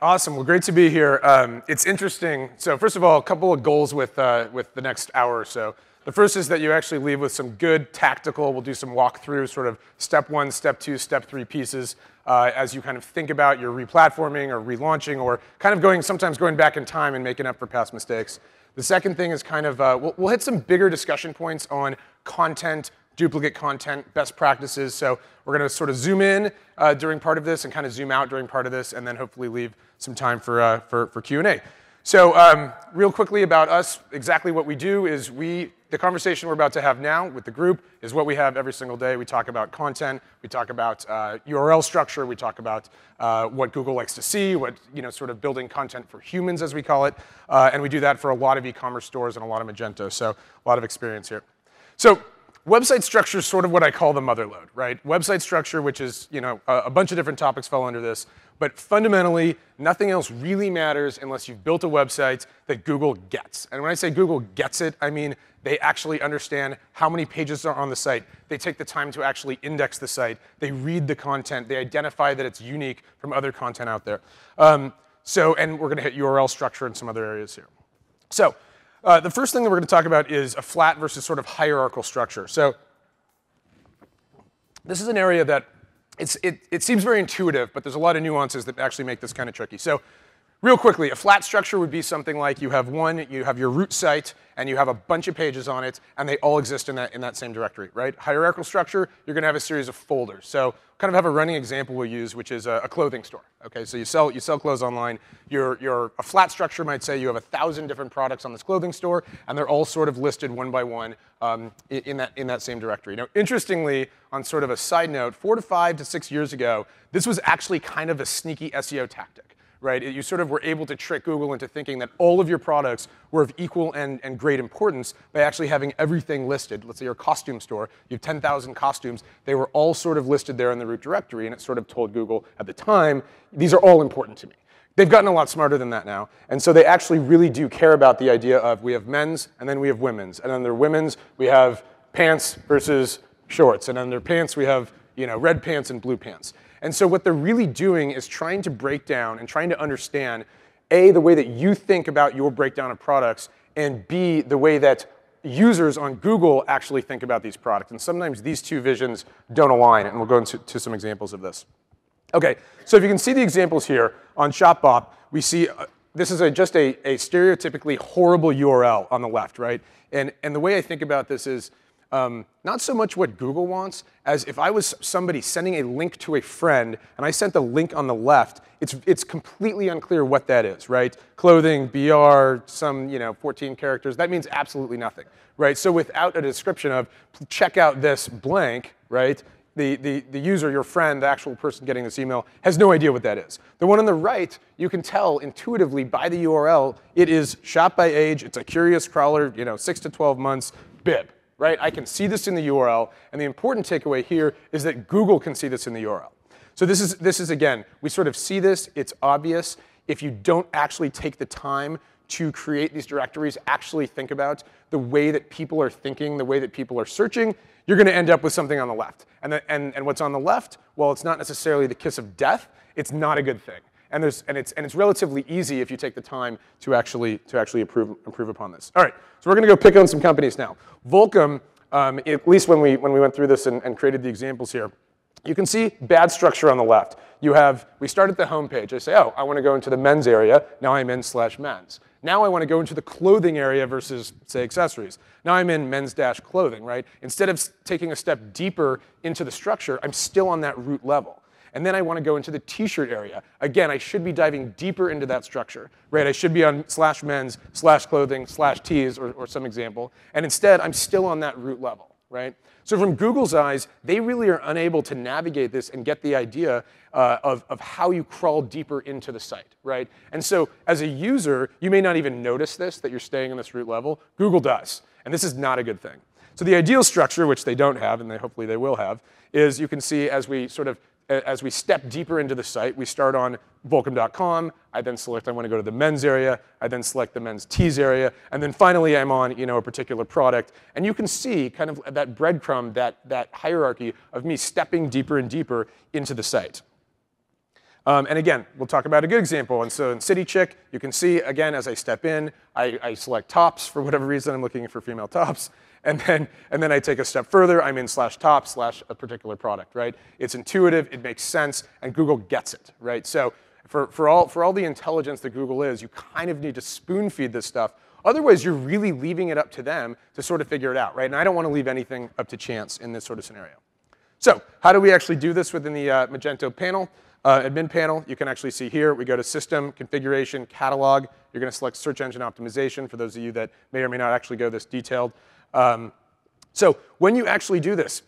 Awesome. Well, great to be here. It's interesting. So first of all, a couple of goals with the next hour or so. The first is that you actually leave with some good tactical, we'll do some walkthrough, sort of step 1, step 2, step 3 pieces as you kind of think about your replatforming or relaunching or kind of sometimes going back in time and making up for past mistakes. The second thing is kind of, we'll hit some bigger discussion points on content, duplicate content, best practices. So we're going to sort of zoom in during part of this and kind of zoom out during part of this, and then hopefully leave some time for Q&A. So real quickly about us, exactly what we do is the conversation we're about to have now with the group is what we have every single day. We talk about content, we talk about URL structure, we talk about what Google likes to see, sort of building content for humans, as we call it, and we do that for a lot of e-commerce stores and a lot of Magento, so a lot of experience here. So website structure is sort of what I call the mother lode, right? Website structure, which is, a bunch of different topics fall under this, but fundamentally, nothing else really matters unless you've built a website that Google gets. And when I say Google gets it, I mean they actually understand how many pages are on the site. They take the time to actually index the site. They read the content. They identify that it's unique from other content out there. And we're going to hit URL structure and some other areas here. So the first thing that we're going to talk about is a flat versus sort of hierarchical structure. So this is an area that it seems very intuitive, but there's a lot of nuances that actually make this kind of tricky. So real quickly, a flat structure would be something like you have your root site, and you have a bunch of pages on it, and they all exist in that same directory, right? Hierarchical structure, you're going to have a series of folders. So kind of have a running example we'll use, which is a clothing store. Okay, so you sell clothes online. A flat structure might say you have 1,000 different products on this clothing store, and they're all sort of listed one by one in that same directory. Now, interestingly, on sort of a side note, 4 to 5 to 6 years ago, this was actually kind of a sneaky SEO tactic. Right? You sort of were able to trick Google into thinking that all of your products were of equal and great importance by actually having everything listed. Let's say you're a costume store, you have 10,000 costumes. They were all sort of listed there in the root directory, and it sort of told Google at the time, these are all important to me. They've gotten a lot smarter than that now, and so they actually really do care about the idea of we have men's, and then we have women's, and under women's, we have pants versus shorts, and under pants, we have red pants and blue pants. And so what they're really doing is trying to break down and trying to understand, A, the way that you think about your breakdown of products, and B, the way that users on Google actually think about these products. And sometimes these two visions don't align, and we'll go into some examples of this. Okay, so if you can see the examples here, on ShopBop, we see this is just a stereotypically horrible URL on the left, right? And the way I think about this is, not so much what Google wants, as if I was somebody sending a link to a friend, and I sent the link on the left, it's completely unclear what that is, right? Clothing, BR, some 14 characters, that means absolutely nothing, right? So without a description of check out this blank, right? The user, your friend, the actual person getting this email, has no idea what that is. The one on the right, you can tell intuitively by the URL, it is shop by age, it's a curious crawler, 6 to 12 months, bib. Right? I can see this in the URL, and the important takeaway here is that Google can see this in the URL. So this is again, we sort of see this, it's obvious. If you don't actually take the time to create these directories, actually think about the way that people are thinking, the way that people are searching, you're going to end up with something on the left. And what's on the left, while it's not necessarily the kiss of death, it's not a good thing. And it's relatively easy if you take the time to actually improve upon this. All right, so we're going to go pick on some companies now. Volcom, at least when we went through this and created the examples here, you can see bad structure on the left. We start at the home page. I say, oh, I want to go into the men's area. Now I'm in /men's. Now I want to go into the clothing area versus, say, accessories. Now I'm in men's-clothing, right? Instead of taking a step deeper into the structure, I'm still on that root level. And then I want to go into the t-shirt area. Again, I should be diving deeper into that structure, right? I should be on /men's, /clothing, /tees, or some example. And instead, I'm still on that root level, right? So from Google's eyes, they really are unable to navigate this and get the idea of how you crawl deeper into the site, right? And so as a user, you may not even notice this, that you're staying on this root level. Google does. And this is not a good thing. So the ideal structure, which they don't have, and hopefully they will have, is you can see as we step deeper into the site, we start on Volcom.com. I then select I want to go to the men's area. I then select the men's tees area. And then finally, I'm on a particular product. And you can see kind of that breadcrumb, that hierarchy of me stepping deeper and deeper into the site. And again, we'll talk about a good example. And so in City Chick, you can see, again, as I step in, I select tops for whatever reason. I'm looking for female tops. And then I take a step further. I'm in /top/ a particular product, right? It's intuitive. It makes sense. And Google gets it, right? So for all the intelligence that Google is, you kind of need to spoon feed this stuff. Otherwise, you're really leaving it up to them to sort of figure it out, right? And I don't want to leave anything up to chance in this sort of scenario. So how do we actually do this within the Magento panel? Admin panel, you can actually see here, we go to System, Configuration, Catalog. You're going to select Search Engine Optimization for those of you that may or may not actually go this detailed. So when you actually do this,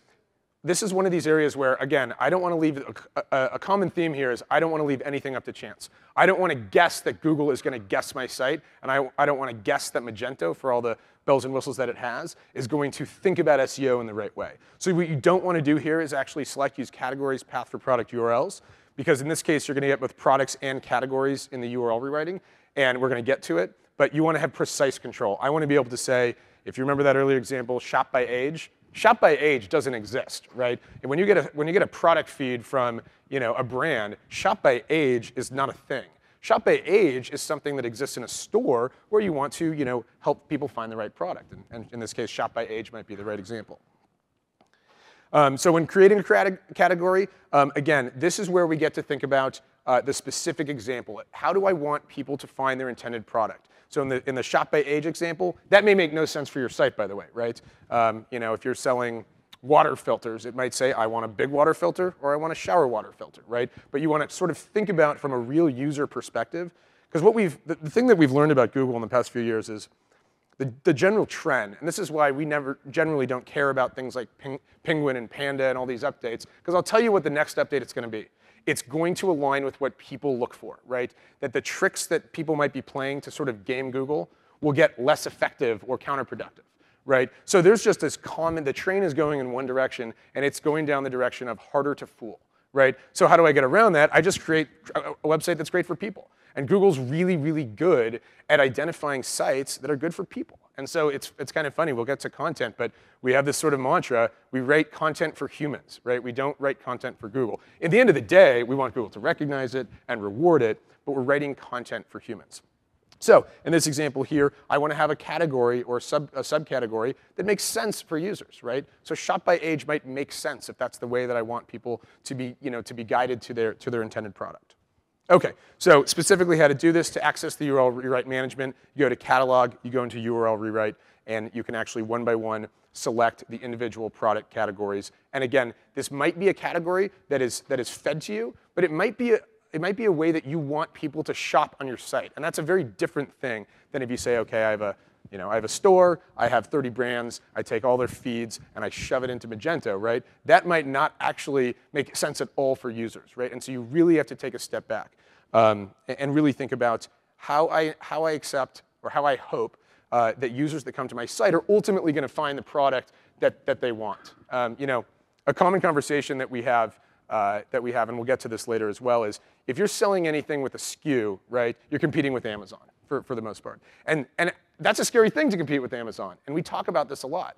this is one of these areas where, again, I don't want to leave, a common theme here is I don't want to leave anything up to chance. I don't want to guess that Google is going to guess my site, and I don't want to guess that Magento, for all the bells and whistles that it has, is going to think about SEO in the right way. So what you don't want to do here is actually select Use Categories, Path for Product URLs, because in this case, you're going to get both products and categories in the URL rewriting, and we're going to get to it. But you want to have precise control. I want to be able to say, if you remember that earlier example, shop by age doesn't exist, right? And when you get a product feed from a brand, shop by age is not a thing. Shop by age is something that exists in a store where you want to help people find the right product. And in this case, shop by age might be the right example. So when creating a category, again, this is where we get to think about the specific example. How do I want people to find their intended product? So in the shop by age example, that may make no sense for your site, by the way, right? If you're selling water filters, it might say, I want a big water filter or I want a shower water filter, right? But you want to sort of think about from a real user perspective. Because the thing that we've learned about Google in the past few years is the general trend, and this is why we generally don't care about things like Penguin and Panda and all these updates, because I'll tell you what the next update it's going to be. It's going to align with what people look for, right? That the tricks that people might be playing to sort of game Google will get less effective or counterproductive, right? So there's just this the train is going in one direction, and it's going down the direction of harder to fool, right? So how do I get around that? I just create a website that's great for people. And Google's really, really good at identifying sites that are good for people. And so it's kind of funny. We'll get to content, but we have this sort of mantra. We write content for humans, right? We don't write content for Google. At the end of the day, we want Google to recognize it and reward it, but we're writing content for humans. So in this example here, I want to have a category or a subcategory that makes sense for users, right? So shop by age might make sense if that's the way that I want people to be, to be guided to their intended product. OK, so specifically how to do this. To access the URL rewrite management, you go to Catalog, you go into URL rewrite, and you can actually one by one select the individual product categories. And again, this might be a category that is fed to you, but it might be a way that you want people to shop on your site. And that's a very different thing than if you say, OK, I have a store, I have 30 brands, I take all their feeds, and I shove it into Magento, right? That might not actually make sense at all for users, right? And so you really have to take a step back and really think about how I accept or how I hope that users that come to my site are ultimately going to find the product that they want. A common conversation that we have, and we'll get to this later as well, is if you're selling anything with a SKU, right, you're competing with Amazon for the most part. And that's a scary thing to compete with Amazon. And we talk about this a lot.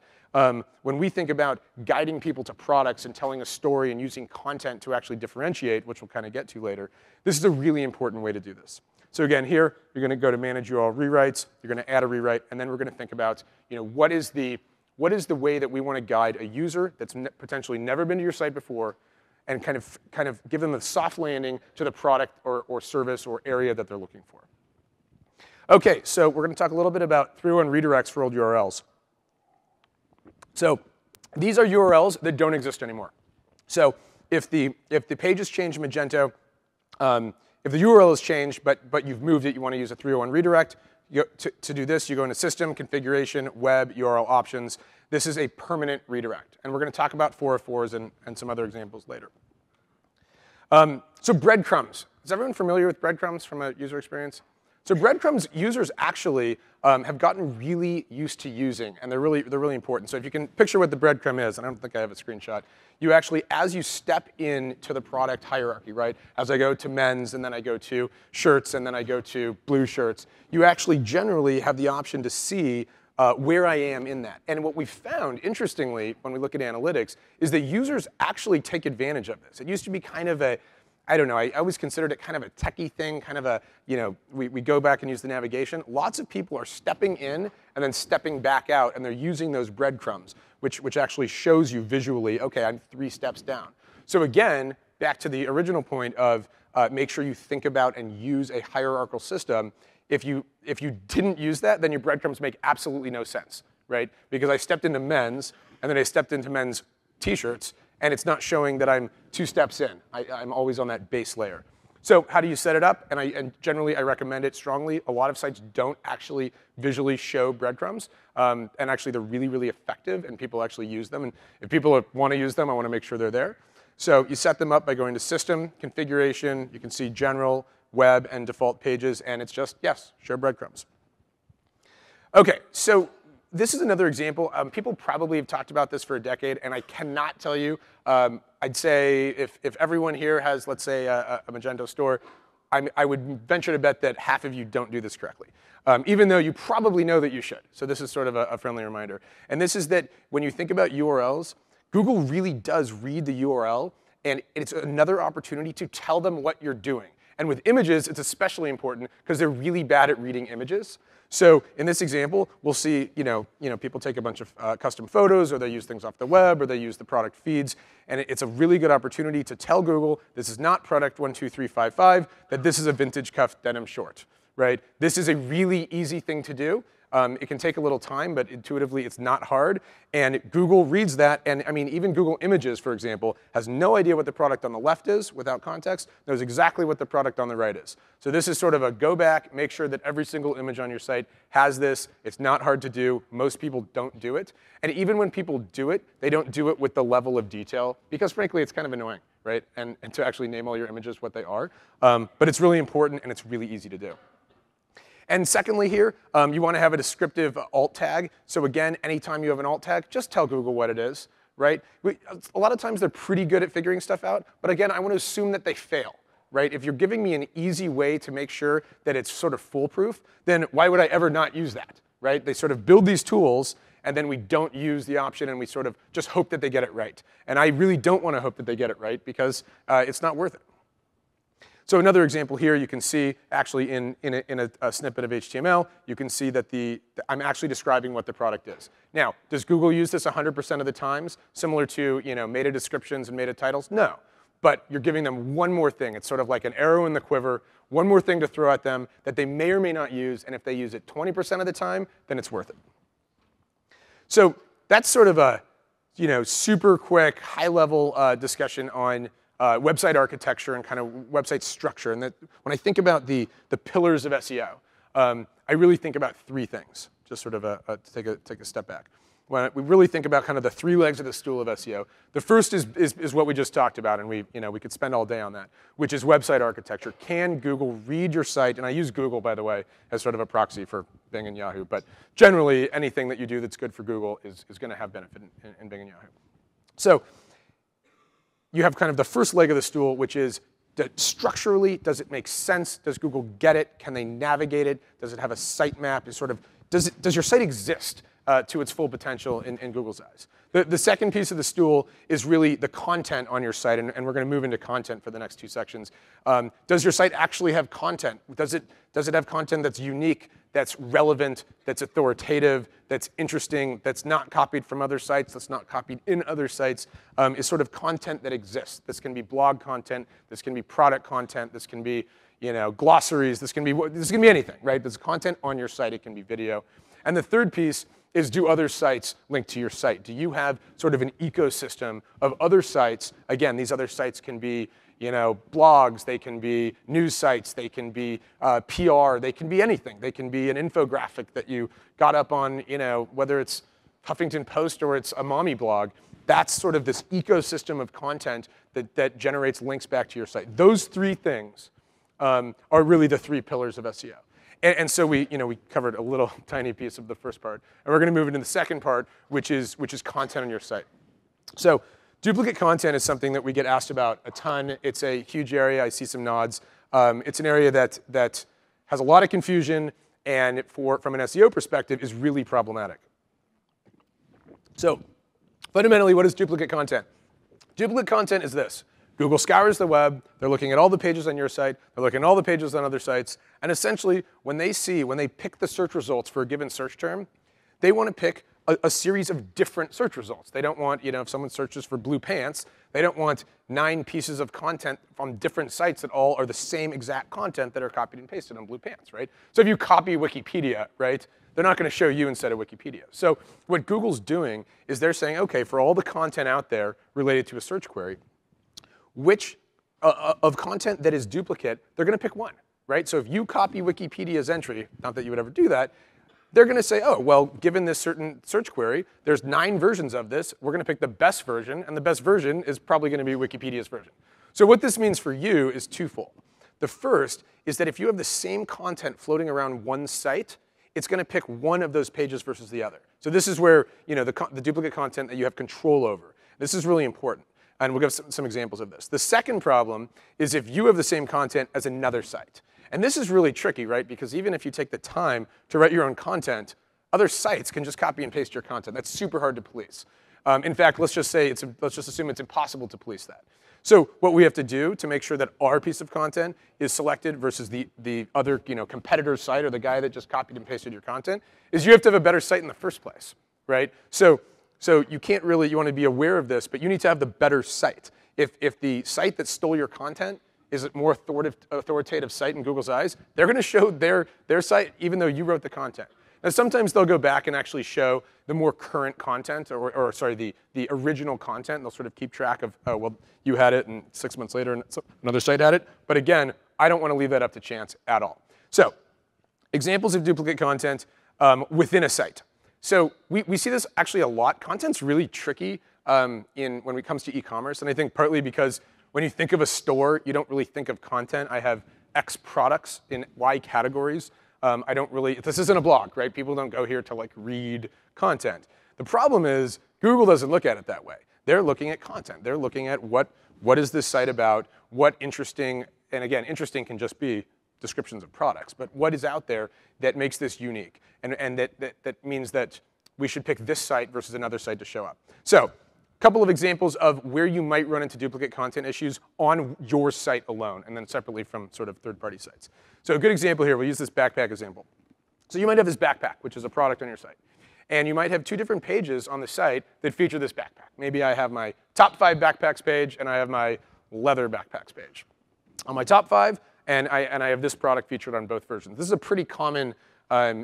When we think about guiding people to products and telling a story and using content to actually differentiate, which we'll kind of get to later, this is a really important way to do this. So again, here, you're going to go to Manage URL Rewrites. You're going to add a rewrite. And then we're going to think about what is the way that we want to guide a user that's potentially never been to your site before and kind of give them a soft landing to the product or service or area that they're looking for. OK, so we're going to talk a little bit about 301 redirects for old URLs. So these are URLs that don't exist anymore. So if the page has changed in Magento, if the URL has changed, but you've moved it, you want to use a 301 redirect. To do this, you go into System, Configuration, Web, URL Options. This is a permanent redirect. And we're going to talk about 404s and some other examples later. So breadcrumbs. Is everyone familiar with breadcrumbs from a user experience? So breadcrumbs, users actually have gotten really used to using, and they're really important. So if you can picture what the breadcrumb is, and I don't think I have a screenshot, you actually, as you step into the product hierarchy, right, as I go to men's, and then I go to shirts, and then I go to blue shirts, you actually generally have the option to see where I am in that. And what we've found, interestingly, when we look at analytics, is that users actually take advantage of this. It used to be kind of I don't know, I always considered it kind of a techie thing, kind of a, we go back and use the navigation. Lots of people are stepping in and then stepping back out, and they're using those breadcrumbs, which actually shows you visually, OK, I'm 3 steps down. So again, back to the original point of make sure you think about and use a hierarchical system. If you didn't use that, then your breadcrumbs make absolutely no sense, right? Because I stepped into men's, and then I stepped into men's t-shirts, and it's not showing that I'm 2 steps in. I'm always on that base layer. So how do you set it up? And generally, I recommend it strongly. A lot of sites don't actually visually show breadcrumbs. And actually, they're really, really effective, and people actually use them. And if people want to use them, I want to make sure they're there. So you set them up by going to System, Configuration. You can see General, Web, and Default Pages. And it's just, yes, show breadcrumbs. OK, so this is another example. People probably have talked about this for a decade, and I cannot tell you. I'd say if everyone here has, let's say, a Magento store, I would venture to bet that half of you don't do this correctly, even though you probably know that you should. So this is sort of a friendly reminder. And this is that when you think about URLs, Google really does read the URL, and it's another opportunity to tell them what you're doing. And with images, it's especially important because they're really bad at reading images. So in this example, we'll see people take a bunch of custom photos, or they use things off the web, or they use the product feeds. And it's a really good opportunity to tell Google, this is not product 12355, that this is a vintage cuff denim short, right? This is a really easy thing to do. It can take a little time, but intuitively, it's not hard. And Google reads that. And I mean, even Google Images, for example, has no idea what the product on the left is without context, knows exactly what the product on the right is. So this is sort of a go back, make sure that every single image on your site has this. It's not hard to do. Most people don't do it. And even when people do it, they don't do it with the level of detail, because frankly, it's kind of annoying, right? And to actually name all your images what they are. But it's really important, and it's really easy to do. And secondly here, you want to have a descriptive alt tag. So again, anytime you have an alt tag, just tell Google what it is, right? A lot of times they're pretty good at figuring stuff out. But again, I want to assume that they fail, right? If you're giving me an easy way to make sure that it's sort of foolproof, then why would I ever not use that, right? They sort of build these tools, and then we don't use the option, and we sort of just hope that they get it right. And I really don't want to hope that they get it right, because it's not worth it. So another example here, you can see actually in a snippet of HTML, you can see that I'm actually describing what the product is. Now, does Google use this 100% of the times, similar to meta descriptions and meta titles? No. But you're giving them one more thing. It's sort of like an arrow in the quiver, one more thing to throw at them that they may or may not use. And if they use it 20% of the time, then it's worth it. So that's sort of a super quick, high-level discussion on website architecture and kind of website structure. And that when I think about the pillars of SEO, I really think about 3 things, just sort of to take a step back. When we really think about kind of the 3 legs of the stool of SEO, the first is what we just talked about, and we could spend all day on that, which is website architecture. Can Google read your site? And I use Google, by the way, as sort of a proxy for Bing and Yahoo. But generally, anything that you do that's good for Google is going to have benefit in Bing and Yahoo. So you have kind of the first leg of the stool, which is structurally, does it make sense? Does Google get it? Can they navigate it? Does it have a sitemap? Does your site exist to its full potential in Google's eyes? The second piece of the stool is really the content on your site, and we're going to move into content for the next 2 sections. Does your site actually have content? Does it have content that's unique, that's relevant, that's authoritative, that's interesting, that's not copied from other sites, that's not copied in other sites? Is sort of content that exists. This can be blog content, this can be product content, this can be glossaries, this can be anything, right? There's content on your site, it can be video. And the third piece is, do other sites link to your site? Do you have sort of an ecosystem of other sites? Again, these other sites can be blogs, they can be news sites, they can be PR, they can be anything. They can be an infographic that you got up on, whether it's Huffington Post or it's a mommy blog. That's sort of this ecosystem of content that generates links back to your site. Those 3 things are really the 3 pillars of SEO. And so we covered a little tiny piece of the first part. And we're going to move into the second part, which is content on your site. So duplicate content is something that we get asked about a ton. It's a huge area. I see some nods. It's an area that has a lot of confusion, and from an SEO perspective, is really problematic. So fundamentally, what is duplicate content? Duplicate content is this. Google scours the web. They're looking at all the pages on your site. They're looking at all the pages on other sites. And essentially, when they pick the search results for a given search term, they want to pick a series of different search results. They don't want, if someone searches for blue pants, they don't want 9 pieces of content from different sites that all are the same exact content that are copied and pasted on blue pants, right? So if you copy Wikipedia, right, they're not going to show you instead of Wikipedia. So what Google's doing is they're saying, OK, for all the content out there related to a search query, which of content that is duplicate, they're going to pick one, right? So if you copy Wikipedia's entry, not that you would ever do that, they're going to say, oh, well, given this certain search query, there's 9 versions of this. We're going to pick the best version, and the best version is probably going to be Wikipedia's version. So what this means for you is twofold. The first is that if you have the same content floating around one site, it's going to pick one of those pages versus the other. So this is where the duplicate content that you have control over. This is really important. And we'll give some examples of this. The second problem is if you have the same content as another site. And this is really tricky, right? Because even if you take the time to write your own content, other sites can just copy and paste your content. That's super hard to police. In fact, let's just assume it's impossible to police that. So what we have to do to make sure that our piece of content is selected versus the other competitor's site or the guy that just copied and pasted your content is you have to have a better site in the first place, right? So you can't really, you want to be aware of this, but you need to have the better site. If the site that stole your content is a more authoritative site in Google's eyes, they're going to show their site even though you wrote the content. Now, sometimes they'll go back and actually show the more current content, or sorry, the original content. They'll sort of keep track of, oh, well, you had it, and 6 months later, another site had it. But again, I don't want to leave that up to chance at all. So examples of duplicate content within a site. So we see this actually a lot. Content's really tricky when it comes to e-commerce, and I think partly because when you think of a store, you don't really think of content. I have X products in Y categories. This isn't a blog, right? People don't go here to read content. The problem is Google doesn't look at it that way. They're looking at content. They're looking at what is this site about, what interesting, and again, interesting can just be descriptions of products, but what is out there that makes this unique, and that means that we should pick this site versus another site to show up. So a couple of examples of where you might run into duplicate content issues on your site alone, and then separately from sort of third-party sites. So a good example here, we'll use this backpack example. So you might have this backpack, which is a product on your site. And you might have 2 different pages on the site that feature this backpack. Maybe I have my top 5 backpacks page, and I have my leather backpacks page. On my top 5, and I have this product featured on both versions. This is a pretty common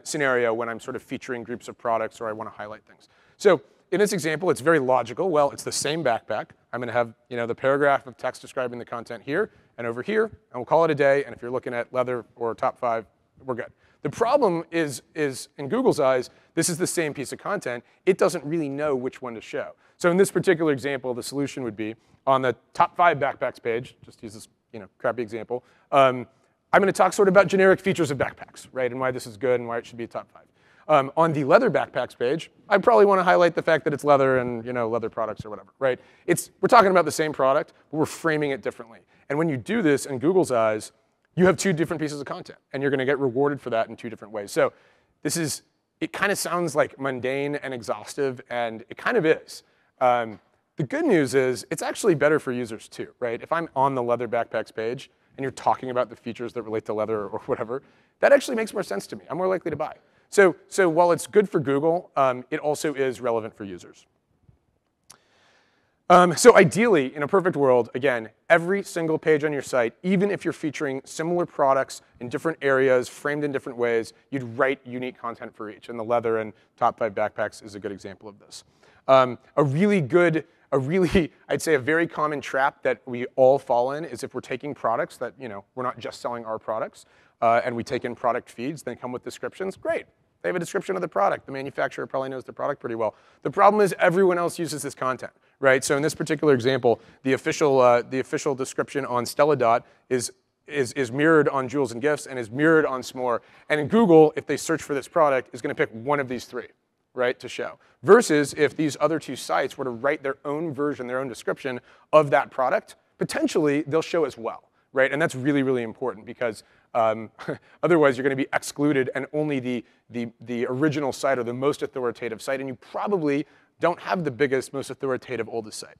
scenario when I'm sort of featuring groups of products or I want to highlight things. So in this example, it's very logical. Well, it's the same backpack. I'm going to have the paragraph of text describing the content here and over here, and we'll call it a day. And if you're looking at leather or top 5, we're good. The problem is in Google's eyes, this is the same piece of content. It doesn't really know which one to show. So in this particular example, the solution would be on the top 5 backpacks page, just to use this crappy example, I'm going to talk sort of about generic features of backpacks, right, and why this is good and why it should be a top 5. On the leather backpacks page, I probably want to highlight the fact that it's leather and leather products or whatever, right? We're talking about the same product, but we're framing it differently. And when you do this in Google's eyes, you have 2 different pieces of content, and you're going to get rewarded for that in 2 different ways. So it kind of sounds like mundane and exhaustive, and it kind of is. The good news is it's actually better for users too, right? If I'm on the leather backpacks page and you're talking about the features that relate to leather or whatever, that actually makes more sense to me. I'm more likely to buy. So while it's good for Google, it also is relevant for users. So ideally, in a perfect world, again, every single page on your site, even if you're featuring similar products in different areas, framed in different ways, you'd write unique content for each. And the leather and top 5 backpacks is a good example of this. I'd say a very common trap that we all fall in is if we're taking products that, we're not just selling our products, and we take in product feeds, then come with descriptions, great. They have a description of the product. The manufacturer probably knows the product pretty well. The problem is everyone else uses this content, right? So in this particular example, the official description on Stella Dot is mirrored on Jewels and Gifts and is mirrored on S'more. And in Google, if they search for this product, is going to pick one of these 3, right, to show. Versus if these other 2 sites were to write their own version, their own description of that product, potentially they'll show as well, right? And that's really, really important because otherwise you're going to be excluded and only the original site or the most authoritative site, and you probably don't have the biggest, most authoritative, oldest site.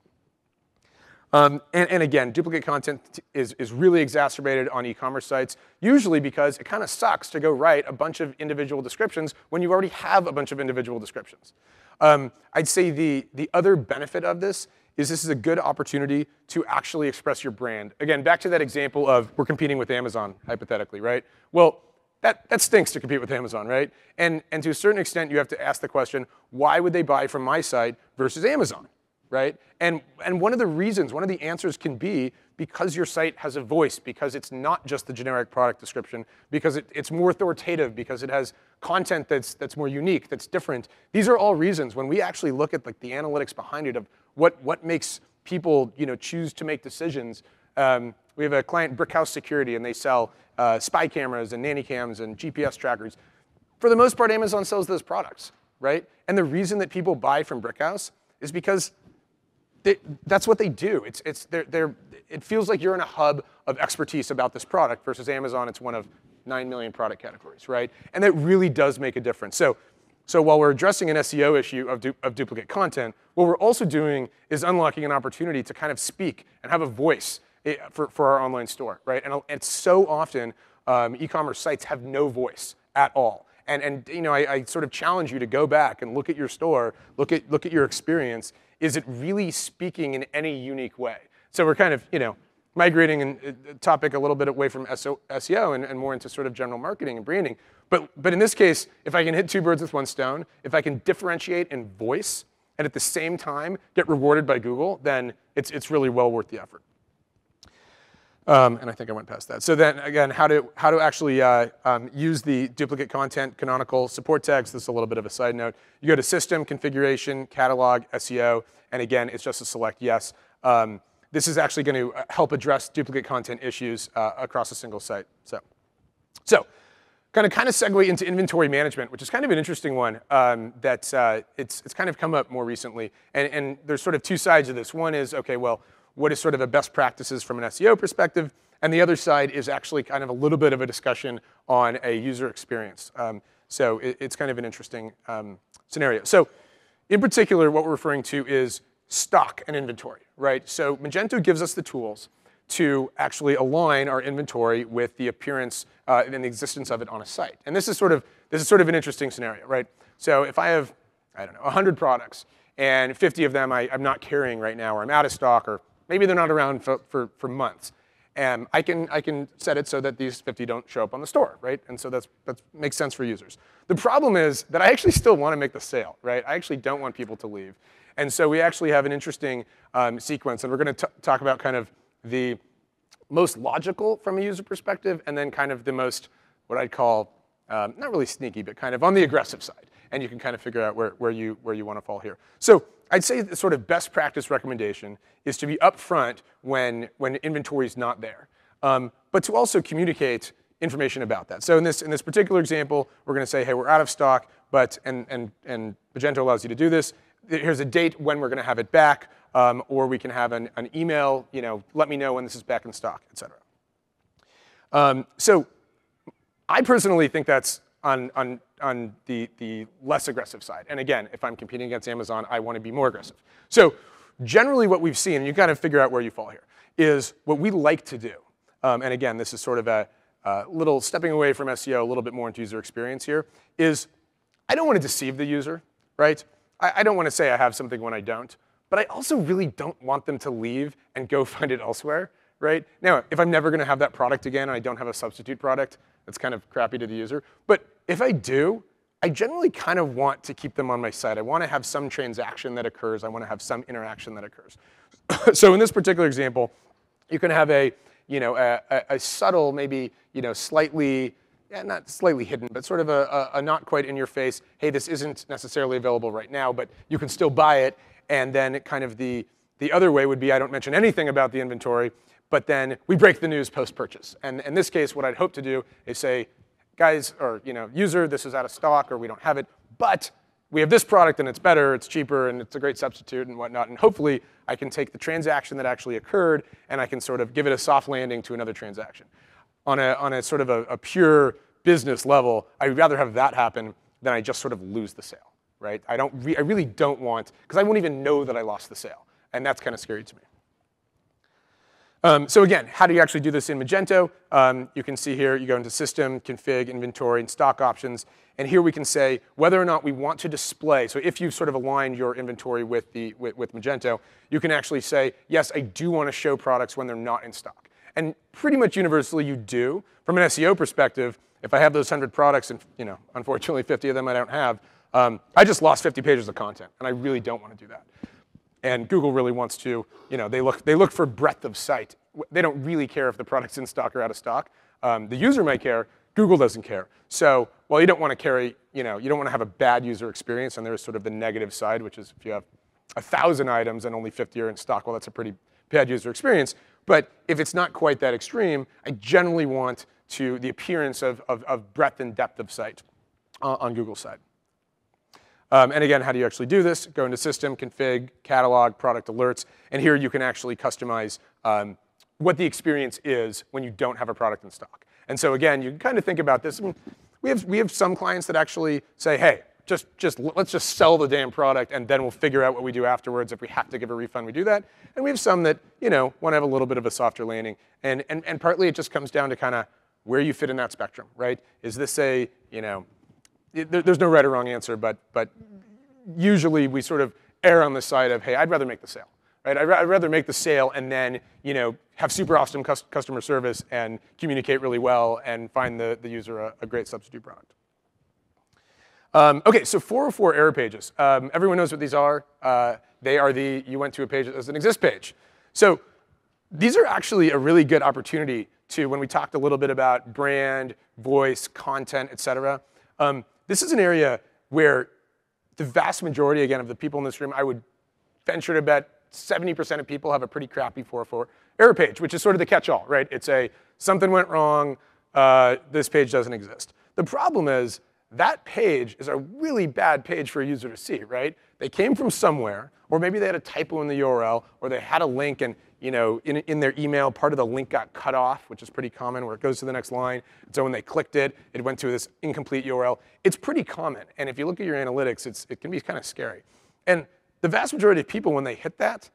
And again, duplicate content is really exacerbated on e-commerce sites, usually because it kind of sucks to go write a bunch of individual descriptions when you already have a bunch of individual descriptions. I'd say the other benefit of this is a good opportunity to actually express your brand. Again, back to that example of we're competing with Amazon, hypothetically, right? Well, that stinks to compete with Amazon, right? And to a certain extent, you have to ask the question, why would they buy from my site versus Amazon? Right? And one of the reasons, one of the answers can be because your site has a voice, because it's not just the generic product description, because it's more authoritative, because it has content that's more unique, that's different. These are all reasons when we actually look at like the analytics behind it of what makes people choose to make decisions. We have a client, Brickhouse Security, and they sell spy cameras and nanny cams and GPS trackers. For the most part, Amazon sells those products, right? And the reason that people buy from Brickhouse is because that's what they do. It feels like you're in a hub of expertise about this product versus Amazon. It's one of 9 million product categories, right? And that really does make a difference. So while we're addressing an SEO issue of duplicate content, what we're also doing is unlocking an opportunity to kind of speak and have a voice for our online store, right? And so often, e-commerce sites have no voice at all. And I sort of challenge you to go back and look at your store, look at your experience. Is it really speaking in any unique way? So we're kind of, migrating a topic a little bit away from SEO and more into sort of general marketing and branding. But in this case, if I can hit two birds with one stone, if I can differentiate in voice and at the same time get rewarded by Google, then it's really well worth the effort. And I think I went past that. So then again, how to actually use the duplicate content canonical support tags. This is a little bit of a side note. You go to System, Configuration, Catalog, SEO, and again, it's just a select yes. This is actually going to help address duplicate content issues across a single site. So kind of segue into inventory management, which is kind of an interesting one that it's kind of come up more recently. And there's sort of two sides of this. One is, okay, well, what is sort of a best practices from an SEO perspective, and the other side is actually kind of a little bit of a discussion on a user experience. So it's kind of an interesting scenario. So in particular, what we're referring to is stock and inventory, right? So Magento gives us the tools to actually align our inventory with the appearance and the existence of it on a site. And this is sort of an interesting scenario, right? So if I have, 100 products, and 50 of them I'm not carrying right now, or I'm out of stock, or maybe they're not around for months. And I can set it so that these 50 don't show up on the store, right? And so that makes sense for users. The problem is that I actually still want to make the sale, right? I actually don't want people to leave. And so we actually have an interesting sequence, and we're going to talk about kind of the most logical from a user perspective, and then kind of the most, what I'd call, not really sneaky, but kind of on the aggressive side. And you can kind of figure out where you want to fall here. So I'd say the sort of best practice recommendation is to be upfront when inventory is not there, but to also communicate information about that. So in this particular example, we're going to say, hey, we're out of stock, but and Magento allows you to do this. Here's a date when we're going to have it back, or we can have an email, let me know when this is back in stock, et cetera. So I personally think that's on the less aggressive side. And again, if I'm competing against Amazon, I want to be more aggressive. So generally what we've seen, and you kind of figure out where you fall here, is what we like to do. And again, this is sort of a little stepping away from SEO, a little bit more into user experience here, is I don't want to deceive the user, right? I don't want to say I have something when I don't, but I also really don't want them to leave and go find it elsewhere, right? Now, if I'm never going to have that product again and I don't have a substitute product, that's kind of crappy to the user. But if I do, I generally kind of want to keep them on my site. I want to have some transaction that occurs. I want to have some interaction that occurs. So in this particular example, you can have a subtle, maybe slightly, not slightly hidden, but sort of a not quite in your face, hey, this isn't necessarily available right now, but you can still buy it. And then kind of the other way would be I don't mention anything about the inventory, but then we break the news post-purchase. And in this case, what I'd hope to do is say, guys, or user, this is out of stock, or we don't have it, but we have this product and it's better, it's cheaper, and it's a great substitute and whatnot. And hopefully, I can take the transaction that actually occurred and I can sort of give it a soft landing to another transaction. On a sort of a pure business level, I'd rather have that happen than I just sort of lose the sale, right? I really don't want, because I won't even know that I lost the sale. And that's kind of scary to me. So again, how do you actually do this in Magento? You can see here, you go into System, Config, Inventory, and Stock Options. And here we can say whether or not we want to display. So if you've sort of aligned your inventory with Magento, you can actually say, yes, I do want to show products when they're not in stock. And pretty much universally you do. From an SEO perspective, if I have those 100 products and unfortunately 50 of them I don't have, I just lost 50 pages of content. And I really don't want to do that. And Google really wants to, they look for breadth of site. They don't really care if the product's in stock or out of stock. The user might care. Google doesn't care. So while you don't want to carry, you don't want to have a bad user experience, and there's sort of the negative side, which is if you have 1,000 items and only 50 are in stock, well, that's a pretty bad user experience. But if it's not quite that extreme, I generally want the appearance of breadth and depth of site on Google's side. And again, how do you actually do this? Go into System, Config, Catalog, Product Alerts, and here you can actually customize what the experience is when you don't have a product in stock. And so again, you can kind of think about this. I mean, we have some clients that actually say, hey, let's just sell the damn product, and then we'll figure out what we do afterwards. If we have to give a refund, we do that. And we have some that want to have a little bit of a softer landing. And partly it just comes down to kind of where you fit in that spectrum, right? Is this a, there's no right or wrong answer, but usually we sort of err on the side of, hey, I'd rather make the sale, right? I'd rather make the sale and then, have super awesome customer service and communicate really well and find the user a great substitute product. Okay, so 404 error pages. Everyone knows what these are. They are you went to a page that doesn't exist page. So these are actually a really good opportunity to, when we talked a little bit about brand, voice, content, et cetera, this is an area where the vast majority, again, of the people in this room, I would venture to bet 70% of people have a pretty crappy 404 error page, which is sort of the catch-all, right? It's something went wrong, this page doesn't exist. The problem is that page is a really bad page for a user to see, right? They came from somewhere, or maybe they had a typo in the URL, or they had a link and in their email, part of the link got cut off, which is pretty common, where it goes to the next line. So when they clicked it, it went to this incomplete URL. It's pretty common. And if you look at your analytics, it can be kind of scary. And the vast majority of people, when they hit that,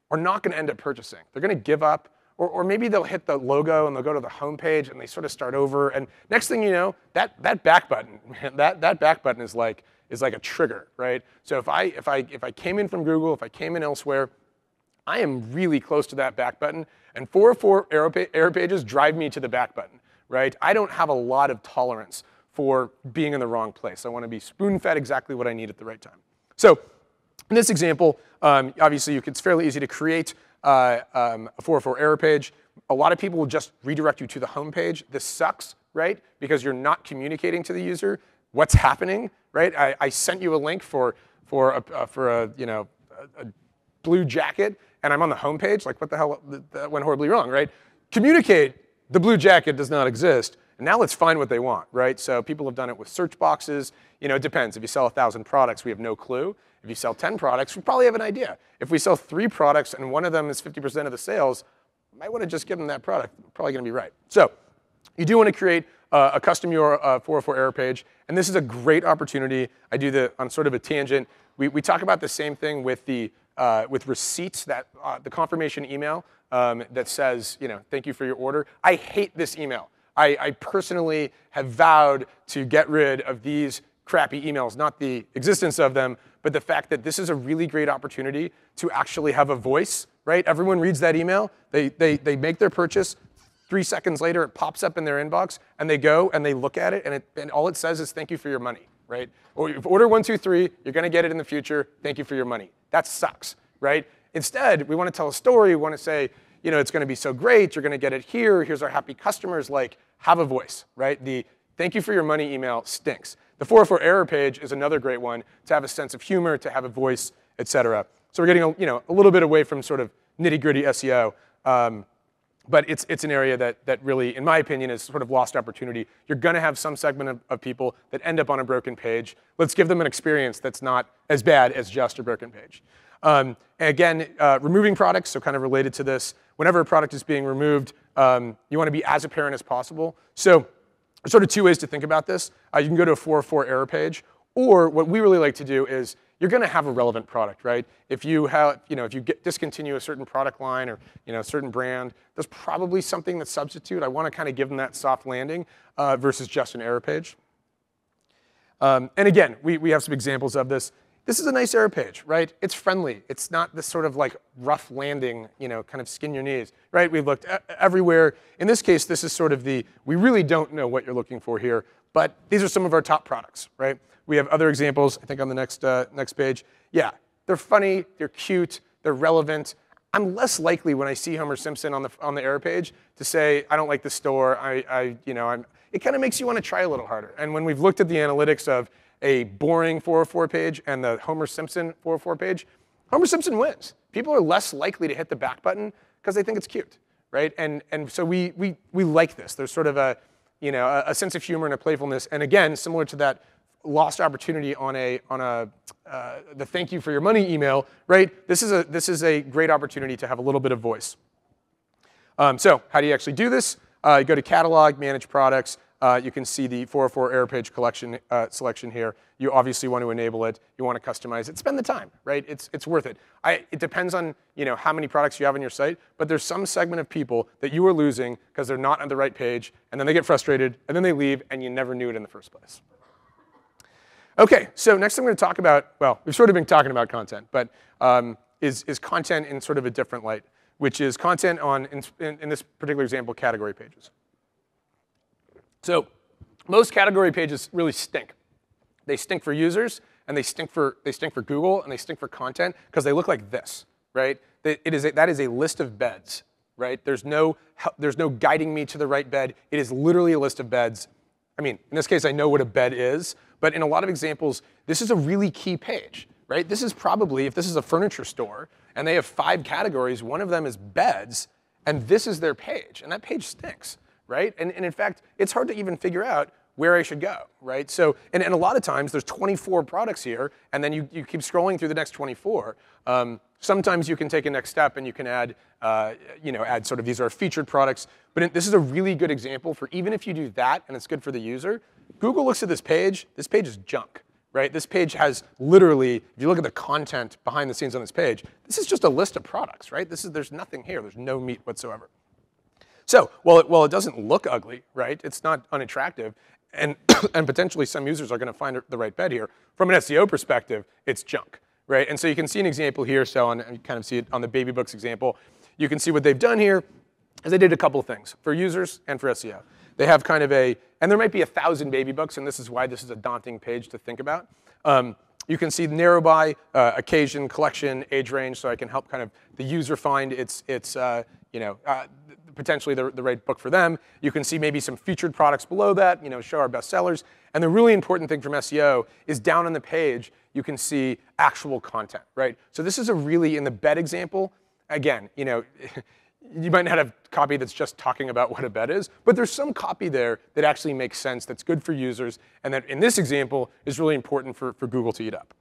are not going to end up purchasing. They're going to give up. Or maybe they'll hit the logo and they'll go to the home page and they sort of start over. And next thing you know, that back button, that back button is like a trigger, right? So if I came in from Google, if I came in elsewhere, I am really close to that back button. And 404 error pages drive me to the back button, right? I don't have a lot of tolerance for being in the wrong place. I want to be spoon-fed exactly what I need at the right time. So in this example, obviously it's fairly easy to create a 404 error page. A lot of people will just redirect you to the home page. This sucks, right? Because you're not communicating to the user what's happening, right? I sent you a link for a blue jacket, and I'm on the home page. Like, what the hell? That went horribly wrong, right? Communicate, the blue jacket does not exist. And now let's find what they want, right? So people have done it with search boxes. It depends. If you sell 1,000 products, we have no clue. If you sell 10 products, we probably have an idea. If we sell 3 products and one of them is 50% of the sales, I might want to just give them that product. Probably going to be right. So you do want to create a custom 404 error page. And this is a great opportunity. I do on sort of a tangent. We talk about the same thing with with receipts, the confirmation email that says, thank you for your order. I hate this email. I personally have vowed to get rid of these crappy emails, not the existence of them, but the fact that this is a really great opportunity to actually have a voice, right? Everyone reads that email, they make their purchase, 3 seconds later it pops up in their inbox, and they go and they look at it, and all it says is thank you for your money, right? Or if order 1, 2, 3, you're gonna get it in the future, thank you for your money. That sucks, right? Instead, we wanna tell a story, we wanna say, it's gonna be so great, you're gonna get it here, here's our happy customers, like, have a voice, right? The thank you for your money email stinks. The 404 error page is another great one to have a sense of humor, to have a voice, et cetera. So we're getting a little bit away from sort of nitty-gritty SEO, but it's an area that really, in my opinion, is sort of lost opportunity. You're going to have some segment of people that end up on a broken page. Let's give them an experience that's not as bad as just a broken page. And again, removing products, so kind of related to this, whenever a product is being removed, you want to be as apparent as possible. So there's sort of 2 ways to think about this. You can go to a 404 error page, or what we really like to do is, you're going to have a relevant product, right? If you have, if you discontinue a certain product line or a certain brand, there's probably something that's substitute. I want to kind of give them that soft landing versus just an error page. And again, we have some examples of this. This is a nice error page, right? It's friendly. It's not this sort of like rough landing, kind of skin your knees, right? We've looked everywhere. In this case, this is sort of we really don't know what you're looking for here, but these are some of our top products, right? We have other examples, I think on the next page. Yeah, they're funny, they're cute, they're relevant. I'm less likely when I see Homer Simpson on the error page to say, I don't like the store, it kind of makes you want to try a little harder. And when we've looked at the analytics of a boring 404 page and the Homer Simpson 404 page, Homer Simpson wins. People are less likely to hit the back button because they think it's cute, right? And so we like this. There's sort of a sense of humor and a playfulness. And again, similar to that lost opportunity on the thank you for your money email, right? This is a great opportunity to have a little bit of voice. So how do you actually do this? You go to Catalog, Manage Products. You can see the 404 error page collection selection here. You obviously want to enable it. You want to customize it. Spend the time, right? It's worth it. It depends on how many products you have on your site, but there's some segment of people that you are losing because they're not on the right page, and then they get frustrated, and then they leave, and you never knew it in the first place. Okay, so next I'm going to talk about, well, we've sort of been talking about content, but is content in sort of a different light, which is content on, in this particular example, category pages. So most category pages really stink. They stink for users, and they stink for Google, and they stink for content because they look like this, right? That is a list of beds, right? There's no guiding me to the right bed. It is literally a list of beds. I mean, in this case, I know what a bed is, but in a lot of examples, this is a really key page, right? This is probably, if this is a furniture store, and they have 5 categories, one of them is beds, and this is their page, and that page stinks, right? And in fact, it's hard to even figure out where I should go, right? So, and a lot of times, there's 24 products here, and then you keep scrolling through the next 24. Sometimes you can take a next step, and you can add, add sort of, these are featured products. But this is a really good example for even if you do that, and it's good for the user, Google looks at this page is junk, right? This page has literally, if you look at the content behind the scenes on this page, this is just a list of products, right? There's nothing here. There's no meat whatsoever. So while it doesn't look ugly, right? It's not unattractive, and potentially some users are going to find the right bed here. From an SEO perspective, it's junk, right? And so you can see an example here. So you kind of see it on the baby books example. You can see what they've done here is they did a couple of things for users and for SEO. They have kind of and there might be 1,000 baby books, and this is why this is a daunting page to think about. You can see narrow by, occasion, collection, age range, so I can help kind of the user find its potentially the right book for them. You can see maybe some featured products below that, show our best sellers. And the really important thing from SEO is down on the page, you can see actual content, right? So this is a really, in the bed example, again, you might not have copy that's just talking about what a bed is, but there's some copy there that actually makes sense, that's good for users, and that in this example is really important for Google to eat up.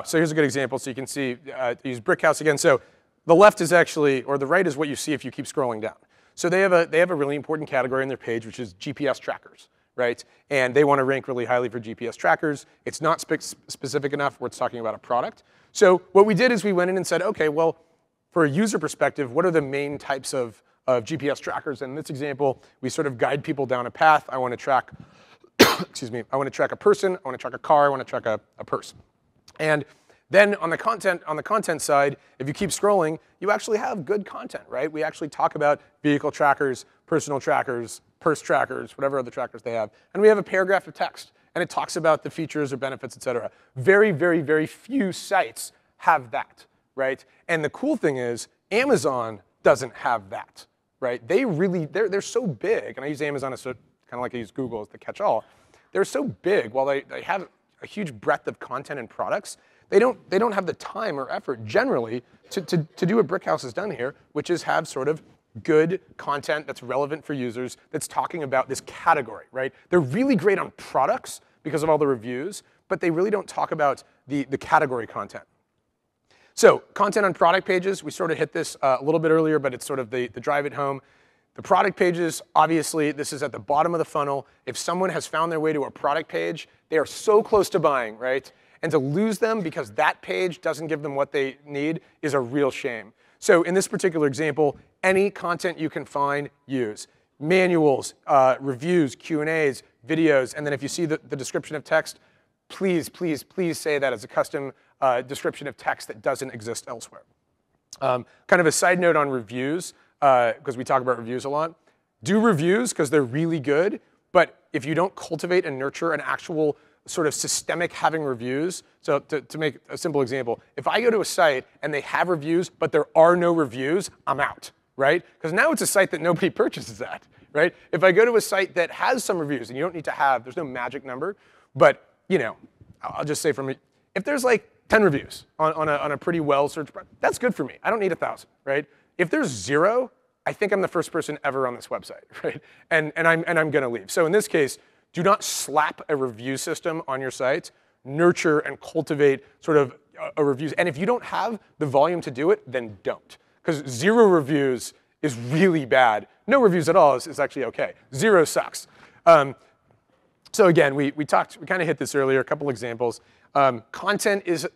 So here's a good example. So you can see, use Brickhouse again. So the left is actually, or the right is what you see if you keep scrolling down. So they have a really important category on their page, which is GPS trackers, right? And they want to rank really highly for GPS trackers. It's not specific enough where it's talking about a product. So what we did is we went in and said, okay, well, for a user perspective, what are the main types of GPS trackers? And in this example, we sort of guide people down a path. I want to track, excuse me, I want to track a person, I want to track a car, I want to track a purse. And then on the content side, if you keep scrolling, you actually have good content, right? We actually talk about vehicle trackers, personal trackers, purse trackers, whatever other trackers they have. And we have a paragraph of text, and it talks about the features or benefits, et cetera. Very, very, very few sites have that, right? And the cool thing is, Amazon doesn't have that, right? They're so big, and I use Amazon as kind of like I use Google as the catch-all. They're so big, while they have a huge breadth of content and products, they don't have the time or effort generally to do what Brickhouse has done here, which is have sort of good content that's relevant for users, that's talking about this category, right? They're really great on products because of all the reviews, but they really don't talk about the category content. So content on product pages, we sort of hit this a little bit earlier, but it's sort of the drive it home. The product pages, obviously, this is at the bottom of the funnel. If someone has found their way to a product page, they are so close to buying, right? And to lose them because that page doesn't give them what they need is a real shame. So in this particular example, any content you can find, use. Manuals, reviews, Q&As, videos, and then if you see the description of text, please, please, please say that as a custom description of text that doesn't exist elsewhere. Kind of a side note on reviews, because we talk about reviews a lot. Do reviews because they're really good, but if you don't cultivate and nurture an actual sort of systemic having reviews, so to make a simple example, if I go to a site and they have reviews, but there are no reviews, I'm out, right? Because now it's a site that nobody purchases at, right? If I go to a site that has some reviews, and you don't need to have, there's no magic number, but you know, I'll just say from me, if there's like 10 reviews on a pretty well-searched product, that's good for me. I don't need 1,000, right? If there's 0, I think I'm the first person ever on this website, right? And I'm gonna leave. So in this case, do not slap a review system on your site. Nurture and cultivate sort of a reviews. And if you don't have the volume to do it, then don't. Because 0 reviews is really bad. No reviews at all is actually okay. 0 sucks. So again, we kind of hit this earlier, a couple examples. Content is,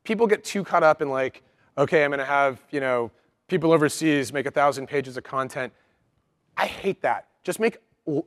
people get too caught up in like, okay, I'm gonna have, you know, people overseas make 1,000 pages of content. I hate that. Just make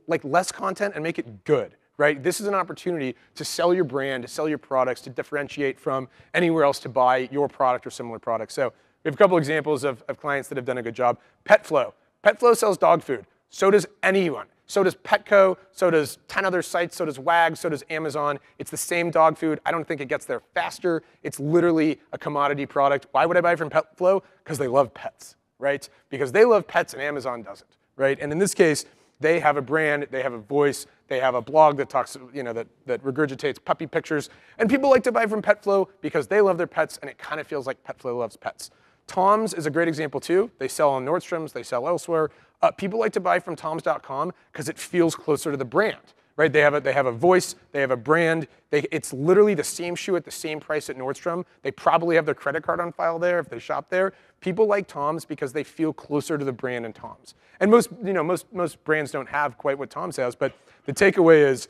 like less content and make it good, right? This is an opportunity to sell your brand, to sell your products, to differentiate from anywhere else to buy your product or similar products. So we have a couple examples of clients that have done a good job. Petflow. Petflow sells dog food. So does anyone. So does Petco, so does 10 other sites, so does Wag, so does Amazon. It's the same dog food. I don't think it gets there faster. It's literally a commodity product. Why would I buy from Petflow? Because they love pets, right? Because they love pets and Amazon doesn't, right? And in this case, they have a brand, they have a voice, they have a blog that talks, you know, that regurgitates puppy pictures. And people like to buy from Petflow because they love their pets and it kind of feels like Petflow loves pets. Toms is a great example too. They sell on Nordstrom's, they sell elsewhere. People like to buy from toms.com because it feels closer to the brand, right? They have a voice, they have a brand. It's literally the same shoe at the same price at Nordstrom. They probably have their credit card on file there if they shop there. People like Toms because they feel closer to the brand in Toms. And most brands don't have quite what Toms has, but the takeaway is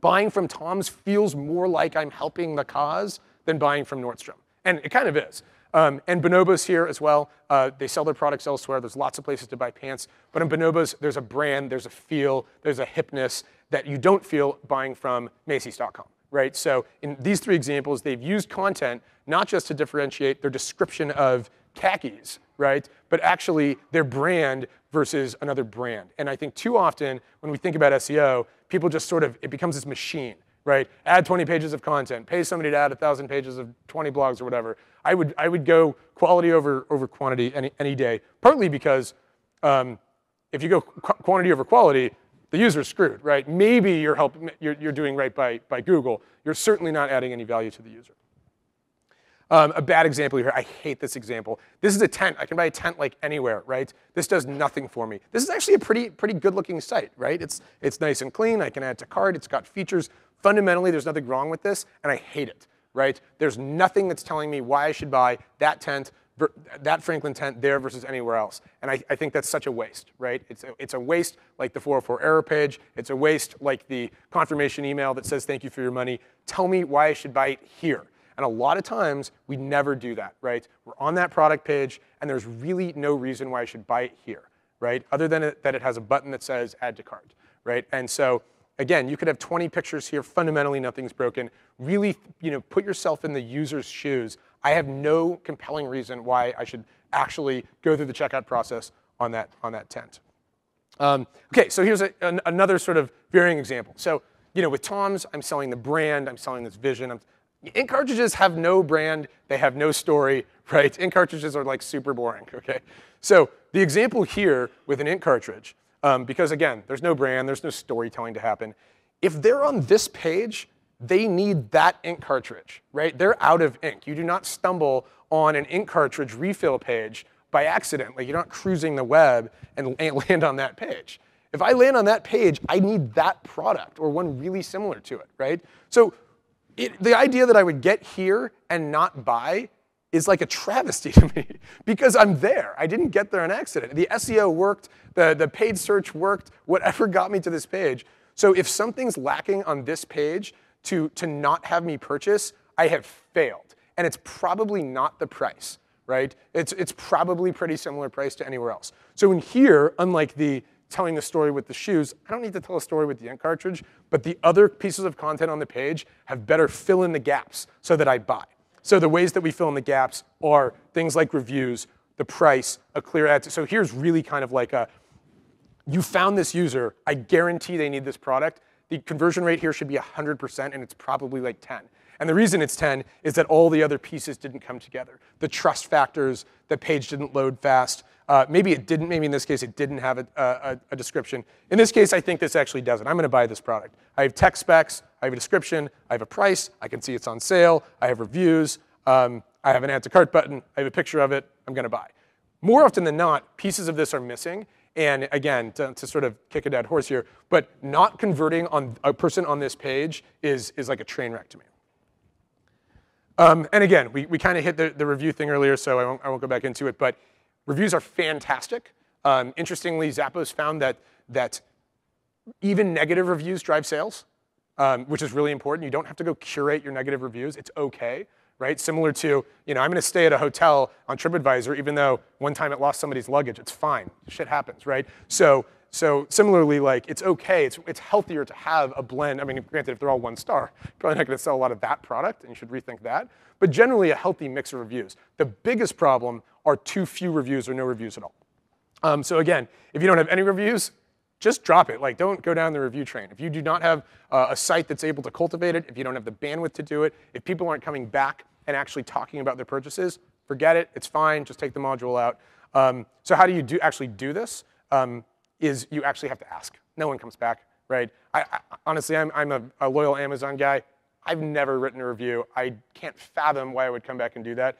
buying from Toms feels more like I'm helping the cause than buying from Nordstrom. And it kind of is. And Bonobos here as well. They sell their products elsewhere. There's lots of places to buy pants. But in Bonobos, there's a brand, there's a feel, there's a hipness that you don't feel buying from Macy's.com, right? So in these 3 examples, they've used content not just to differentiate their description of khakis, right? But actually their brand versus another brand. And I think too often when we think about SEO, people just sort of, it becomes this machine, right? Add 20 pages of content, pay somebody to add 1,000 pages of 20 blogs or whatever. I would go quality over quantity any day, partly because if you go quantity over quality, the user's screwed, right? Maybe you're doing right by Google. You're certainly not adding any value to the user. A bad example here, I hate this example. This is a tent. I can buy a tent like anywhere, right? This does nothing for me. This is actually a pretty good looking site, right? It's nice and clean. I can add to cart. It's got features. Fundamentally, there's nothing wrong with this, and I hate it, right? There's nothing that's telling me why I should buy that tent, that Franklin tent there versus anywhere else. And I think that's such a waste, right? It's a waste like the 404 error page. It's a waste like the confirmation email that says thank you for your money. Tell me why I should buy it here. And a lot of times, we never do that, right? We're on that product page, and there's really no reason why I should buy it here, right? Other than that it has a button that says add to cart, right? And so, again, you could have 20 pictures here. Fundamentally, nothing's broken. Really, put yourself in the user's shoes. I have no compelling reason why I should actually go through the checkout process on that tent. Okay, so here's another sort of varying example. So, with Toms, I'm selling the brand. I'm selling this vision. Ink cartridges have no brand. They have no story, right? Ink cartridges are like super boring, okay? So the example here with an ink cartridge, because again, there's no brand, there's no storytelling to happen. If they're on this page, they need that ink cartridge, right? They're out of ink. You do not stumble on an ink cartridge refill page by accident. Like, you're not cruising the web and land on that page. If I land on that page, I need that product or one really similar to it, right? So the idea that I would get here and not buy is like a travesty to me because I'm there. I didn't get there on accident. The SEO worked, the paid search worked, whatever got me to this page. So if something's lacking on this page to not have me purchase, I have failed. And it's probably not the price, right? It's probably pretty similar price to anywhere else. So in here, unlike the telling the story with the shoes, I don't need to tell a story with the ink cartridge, but the other pieces of content on the page have better fill in the gaps so that I buy. So the ways that we fill in the gaps are things like reviews, the price, a clear ad. So here's really kind of like a, you found this user, I guarantee they need this product. The conversion rate here should be 100%, and it's probably like 10. And the reason it's 10 is that all the other pieces didn't come together. The trust factors, the page didn't load fast. Maybe it didn't, maybe in this case it didn't have a description. In this case, I think this actually does it. I'm going to buy this product. I have tech specs, I have a description, I have a price, I can see it's on sale, I have reviews, I have an add to cart button, I have a picture of it, I'm going to buy. More often than not, pieces of this are missing. And again, to sort of kick a dead horse here, but not converting on a person on this page is like a train wreck to me. And again, we kind of hit the review thing earlier, so I won't go back into it. But reviews are fantastic. Interestingly, Zappos found that even negative reviews drive sales, which is really important. You don't have to go curate your negative reviews. It's OK, right? Similar to, I'm going to stay at a hotel on TripAdvisor, even though one time it lost somebody's luggage. It's fine. Shit happens, right? So similarly, like, it's OK. It's healthier to have a blend. I mean, granted, if they're all 1 star, you're probably not going to sell a lot of that product, and you should rethink that. But generally, a healthy mix of reviews. The biggest problem are too few reviews or no reviews at all. So again, if you don't have any reviews, just drop it. Like, don't go down the review train. If you do not have a site that's able to cultivate it, if you don't have the bandwidth to do it, if people aren't coming back and actually talking about their purchases, forget it. It's fine. Just take the module out. So how do you actually do this? Is you actually have to ask. No one comes back, right? Honestly, I'm a loyal Amazon guy. I've never written a review. I can't fathom why I would come back and do that.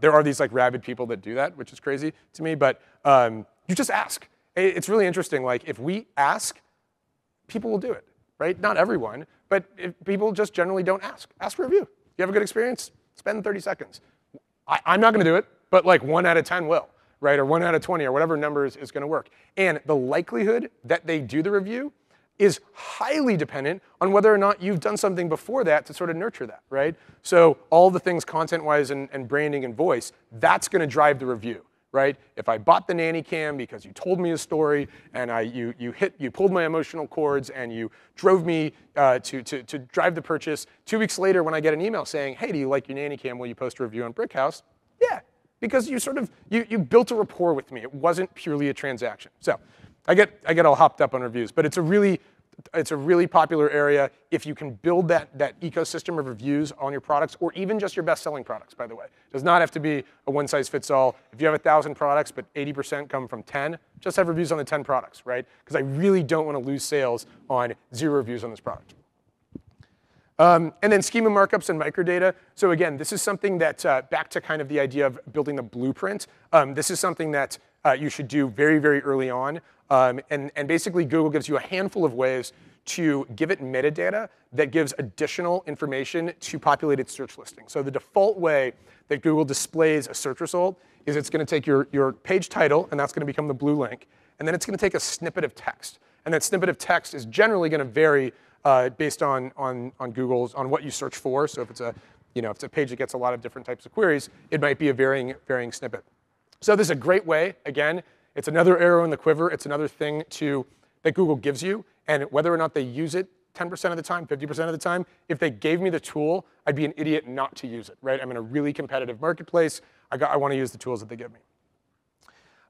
There are these like rabid people that do that, which is crazy to me. But you just ask. It's really interesting. Like, if we ask, people will do it, right? Not everyone, but if people just generally don't ask. Ask for a review. You have a good experience? Spend 30 seconds. I'm not going to do it, but like 1 out of 10 will, right? Or 1 out of 20, or whatever number is going to work. And the likelihood that they do the review is highly dependent on whether or not you've done something before that to sort of nurture that, right? So all the things content-wise and branding and voice, that's going to drive the review, right? If I bought the nanny cam because you told me a story and you pulled my emotional cords and you drove me to drive the purchase, 2 weeks later when I get an email saying, hey, do you like your nanny cam? Will you post a review on Brickhouse? Yeah, because you built a rapport with me. It wasn't purely a transaction. So I get all hopped up on reviews, but it's a really popular area if you can build that ecosystem of reviews on your products, or even just your best-selling products, by the way. It does not have to be a one-size-fits-all. If you have 1,000 products, but 80% come from 10, just have reviews on the 10 products, right? Because I really don't want to lose sales on 0 reviews on this product. And then schema markups and microdata. So again, this is something that, back to kind of the idea of building the blueprint, this is something that you should do very, very early on. And basically, Google gives you a handful of ways to give it metadata that gives additional information to populate its search listing. So the default way that Google displays a search result is it's going to take your page title, and that's going to become the blue link. And then it's going to take a snippet of text. And that snippet of text is generally going to vary based on Google's, on what you search for. So if it's a page that gets a lot of different types of queries, it might be a varying snippet. So this is a great way. Again, it's another arrow in the quiver. It's another thing that Google gives you. And whether or not they use it 10% of the time, 50% of the time, if they gave me the tool, I'd be an idiot not to use it, right? I'm in a really competitive marketplace. I want to use the tools that they give me.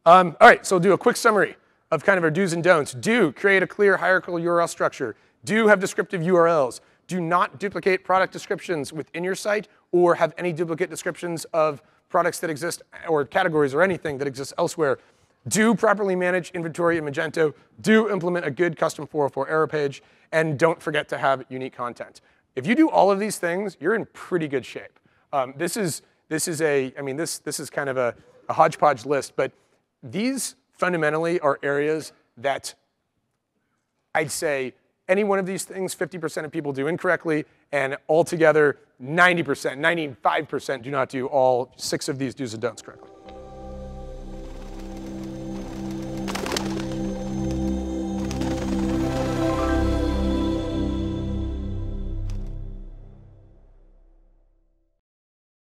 All right, so we'll do a quick summary of kind of our do's and don'ts. Do create a clear hierarchical URL structure. Do have descriptive URLs. Do not duplicate product descriptions within your site or have any duplicate descriptions of products that exist or categories or anything that exists elsewhere. Do properly manage inventory in Magento. Do implement a good custom 404 error page. And don't forget to have unique content. If you do all of these things, you're in pretty good shape. This is kind of a hodgepodge list, but these fundamentally are areas that I'd say any one of these things, 50% of people do incorrectly, and altogether 90%, 95% do not do all 6 of these do's and don'ts correctly.